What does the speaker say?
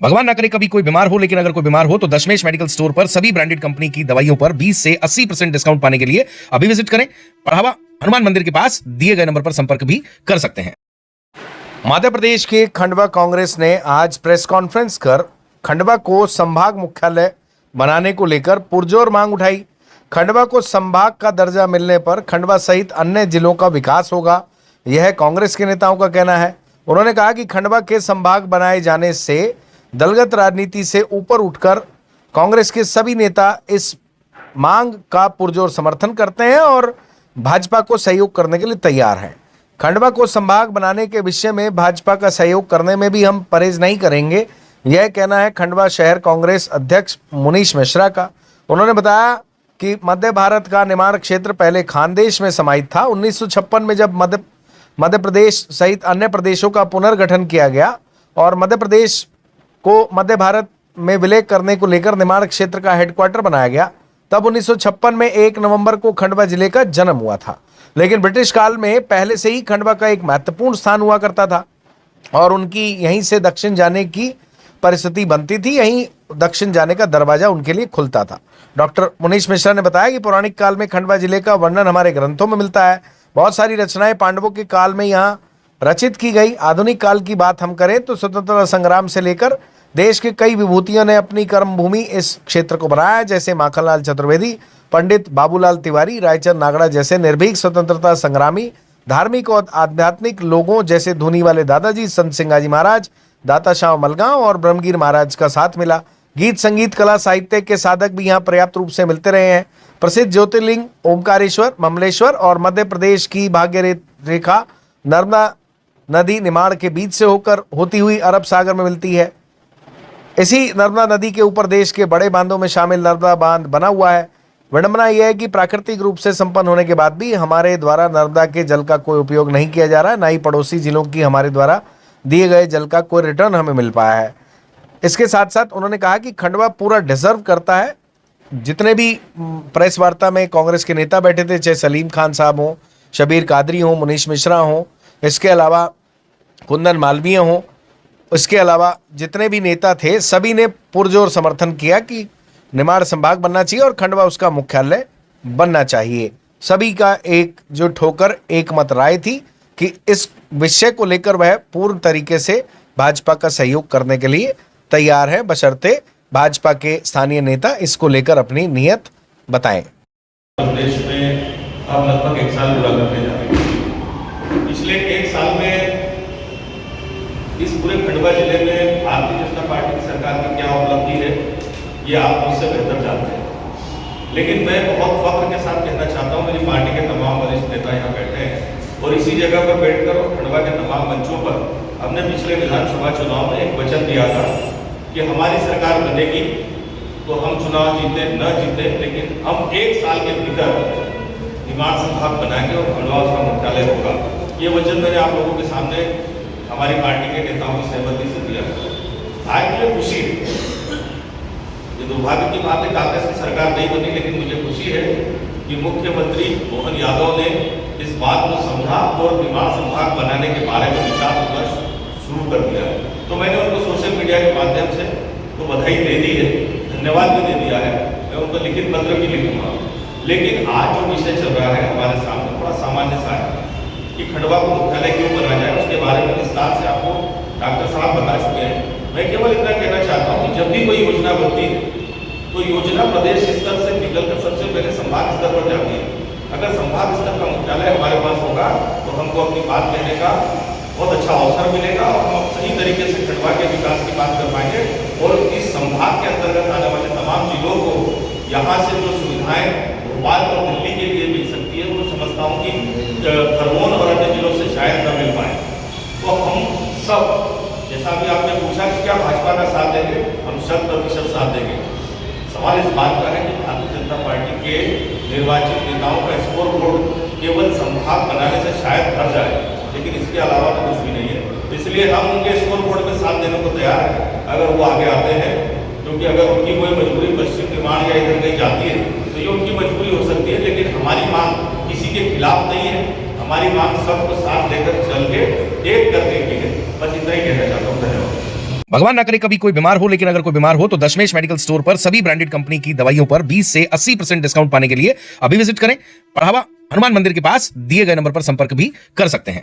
भगवान ना करे कभी कोई बीमार हो, लेकिन अगर कोई बीमार हो तो दशमेश मेडिकल स्टोर पर सभी ब्रांडेड कंपनी की दवाइयों पर 20 से 80% डिस्काउंट पाने के लिए अभी विजिट करें। बढ़ावा हनुमान मंदिर के पास दिए गए नंबर पर संपर्क भी कर सकते हैं। मध्य प्रदेश के खंडवा कांग्रेस ने आज प्रेस कॉन्फ्रेंस कर खंडवा को संभाग मुख्यालय बनाने को लेकर पुरजोर मांग उठाई। खंडवा को संभाग का दर्जा मिलने पर खंडवा सहित अन्य जिलों का विकास होगा, यह कांग्रेस के नेताओं का कहना है। उन्होंने कहा कि खंडवा के संभाग बनाए जाने से दलगत राजनीति से ऊपर उठकर कांग्रेस के सभी नेता इस मांग का पुरजोर समर्थन करते हैं और भाजपा को सहयोग करने के लिए तैयार हैं। खंडवा को संभाग बनाने के विषय में भाजपा का सहयोग करने में भी हम परहेज नहीं करेंगे, यह कहना है खंडवा शहर कांग्रेस अध्यक्ष मुनीश मिश्रा का। उन्होंने बताया कि मध्य भारत का निर्माण क्षेत्र पहले खानदेश में समाहित था। 1956 में जब मध्य प्रदेश सहित अन्य प्रदेशों का पुनर्गठन किया गया और मध्य प्रदेश को मध्य भारत में विलय करने को लेकर निर्माण क्षेत्र का हेडक्वार्टर बनाया गया, तब 1956 में 1 नवंबर को खंडवा जिले का जन्म हुआ था। लेकिन ब्रिटिश काल में पहले से ही खंडवा का एक महत्वपूर्ण स्थान हुआ करता था और उनकी यहीं से दक्षिण जाने की परिस्थिति बनती थी, यहीं दक्षिण जाने का दरवाजा उनके लिए खुलता था। डॉक्टर मुनीश मिश्रा ने बताया कि पौराणिक काल में खंडवा जिले का वर्णन हमारे ग्रंथों में मिलता है। बहुत सारी रचनाएं पांडवों के काल में यहाँ रचित की गई। आधुनिक काल की बात हम करें तो स्वतंत्रता संग्राम से लेकर देश के कई विभूतियों ने अपनी कर्मभूमि इस क्षेत्र को बनाया, जैसे माखनलाल चतुर्वेदी, पंडित बाबूलाल तिवारी, रायचंद नागड़ा जैसे निर्भीक स्वतंत्रता संग्रामी, धार्मिक और आध्यात्मिक लोगों जैसे धूनी वाले दादाजी, संत सिंगाजी महाराज, दाता श्याम मलगांव और ब्रह्मगिर महाराज का साथ मिला। गीत संगीत कला साहित्य के साधक भी यहाँ पर्याप्त रूप से मिलते रहे हैं। प्रसिद्ध ज्योतिर्लिंग ओमकारेश्वर, ममलेश्वर और मध्य प्रदेश की भाग्य रेखा नर्मदा नदी निमाड़ के बीच से होकर होती हुई अरब सागर में मिलती है। इसी नर्मदा नदी के ऊपर देश के बड़े बांधों में शामिल नर्मदा बांध बना हुआ है। विडंबना यह है कि प्राकृतिक रूप से संपन्न होने के बाद भी हमारे द्वारा नर्मदा के जल का कोई उपयोग नहीं किया जा रहा है, ना ही पड़ोसी जिलों की हमारे द्वारा दिए गए जल का कोई रिटर्न हमें मिल पाया है। इसके साथ साथ उन्होंने कहा कि खंडवा पूरा डिजर्व करता है। जितने भी प्रेस वार्ता में कांग्रेस के नेता बैठे थे, चाहे सलीम खान साहब हों, शबीर कादरी हों, मुनीश मिश्रा हों, इसके अलावा कुंदन मालवीय हों, इसके अलावा जितने भी नेता थे, सभी ने पुरजोर समर्थन किया कि निमाड़ संभाग बनना चाहिए और खंडवा उसका मुख्यालय बनना चाहिए। सभी का एकजुट होकर एक मत राय थी कि इस विषय को लेकर वह पूर्ण तरीके से भाजपा का सहयोग करने के लिए तैयार है, बशर्ते भाजपा के स्थानीय नेता इसको लेकर अपनी नीयत बताएं। प्रदेश में अब लगभग 1 साल पूरा करने जा रहे हैं। पिछले 1 साल में इस पूरे खंडवा जिले में भारतीय जनता पार्टी की सरकार की क्या उपलब्धि है, ये आप मुझसे बेहतर जानते हैं। लेकिन मैं बहुत फख्र के साथ कहना चाहता हूँ, मेरी पार्टी के तमाम वरिष्ठ नेता यहाँ बैठे हैं और इसी जगह पर बैठकर खंडवा के तमाम मंचों पर हमने पिछले विधानसभा चुनाव में एक वचन दिया था कि हमारी सरकार बनेगी तो हम चुनाव जीते न जीते, लेकिन हम 1 साल के भीतर निमाड़ संभाग बनाएंगे और खंडवा उसका मुख्यालय होगा। ये वचन मैंने आप लोगों के सामने हमारी पार्टी के नेताओं की सहमति से दिया। आज मुझे खुशी है, ये दुर्भाग्य की बात है कांग्रेस की सरकार नहीं बनी, लेकिन मुझे खुशी है कि मुख्यमंत्री मोहन यादव ने इस बात को समझा और निमाड़ संभाग बनाने के बारे में विचार विमर्श शुरू कर दिया है। तो मैंने उनको सोशल मीडिया के माध्यम से तो बधाई दे दी है, धन्यवाद भी दे दिया है, मैं उनको लिखित पत्र भी लिखूंगा। लेकिन आज जो विषय चल रहा है हमारे सामने थोड़ा सामान्य सा है कि खंडवा को मुख्यालय क्यों बनाया जाए, उसके बारे में विस्तार से आपको डॉक्टर साहब बता चुके हैं। मैं केवल इतना कहना चाहता हूँ कि जब भी कोई योजना बनती है तो योजना प्रदेश स्तर से निकलकर सबसे पहले संभाग स्तर पर जाती है। अगर संभाग स्तर का मुख्यालय हमारे पास होगा तो हमको अपनी बात कहने का बहुत अच्छा अवसर मिलेगा और हम सही तरीके से खंडवा के विकास की बात कर पाएंगे और इस संभाग के अंतर्गत आने वाले तमाम जिलों को यहाँ से जो सुविधाएं भोपाल और दिल्ली के लिए मिल सकती है, वो समझता हूँ कि खरगोन और अन्य जिलों से शायद न मिल पाए। तो हम सब, जैसा भी आपने पूछा कि क्या भाजपा का साथ देंगे, हम 100% साथ देंगे। सवाल इस बात का है कि भारतीय जनता पार्टी के निर्वाचित नेताओं का स्कोर बोर्ड केवल संभाग बनाने से शायद भर जाए, लेकिन इसके अलावा तो कुछ भी नहीं है। इसलिए हम उनके स्कोर बोर्ड में साथ देने को तैयार है अगर वो आगे आते हैं, क्योंकि अगर उनकी कोई मजबूरी पश्चिम निमाड़ या इधर कहीं जाती है तो ये उनकी मजबूरी हो सकती है, लेकिन हमारी मांग किसी के खिलाफ नहीं है। हमारी मांग सबको साथ लेकर चल के एक करने की है। बस इतना ही कहना चाहता हूँ। धन्यवाद। भगवान ना करे कभी कोई बीमार हो, लेकिन अगर कोई बीमार हो तो दशमेश मेडिकल स्टोर पर सभी ब्रांडेड कंपनी की दवाइयों पर 20 से 80% डिस्काउंट पाने के लिए अभी विजिट करें। बढ़ावा हनुमान मंदिर के पास दिए गए नंबर पर संपर्क भी कर सकते हैं।